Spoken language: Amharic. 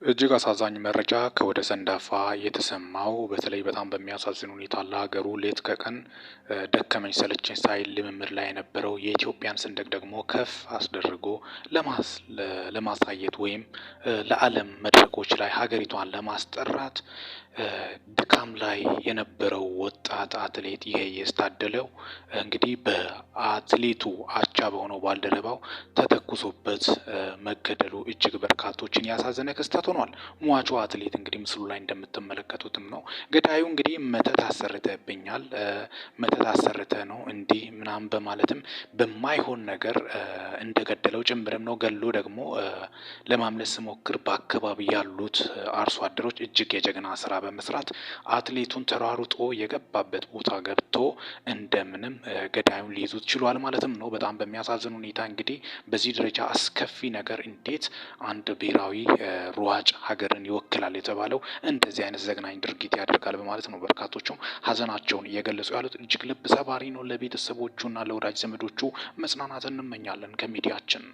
እጅግ አሳዛኝ መረጃ ከወደ ሰንዳፋ የተሰማው በተለይ በጣም በሚያሳዝን ሁኔታ ለሀገሩ ሌት ከቀን ደከመኝ ሰለቸኝ ሳይል ልምምድ ላይ የነበረው የኢትዮጵያን ሰንደቅ ደግሞ ከፍ አስደርጎ ለማሳየት ወይም ለዓለም መድረኮች ላይ ሀገሪቷን ለማስጠራት ድካም ላይ የነበረው ወጣት አትሌት ይሄየስ ታደለው እንግዲህ በአትሌቱ አቻ በሆነው ባልደረባው ተተኩሶበት መገደሉ እጅግ በርካቶችን ያሳዘነ ክስተት ሆኗል። ሟቹ አትሌት እንግዲህ ምስሉ ላይ እንደምትመለከቱትም ነው። ገዳዩ እንግዲህ መተት አሰርተብኛል፣ መተት አሰርተ ነው እንዲህ ምናምን በማለትም በማይሆን ነገር እንደገደለው ጭምርም ነው። ገሎ ደግሞ ለማምለጥ ሲሞክር በአካባቢ ያሉት አርሶ አደሮች እጅግ የጀግና ስራ በመስራት አትሌቱን ተሯሩጦ የገባበት ቦታ ገብቶ እንደምንም ገዳዩን ሊይዙት ችሏል ማለትም ነው። በጣም በሚያሳዝን ሁኔታ እንግዲህ በዚህ ደረጃ አስከፊ ነገር እንዴት አንድ ብሔራዊ ሯጭ ሀገርን ይወክላል የተባለው እንደዚህ አይነት ዘግናኝ ድርጊት ያደርጋል በማለት ነው በርካቶቹም ሀዘናቸውን እየገለጹ ያሉት። እጅግ ልብ ሰባሪ ነው። ለቤተሰቦቹና ለወዳጅ ዘመዶቹ መጽናናት እንመኛለን ከሚዲያችን።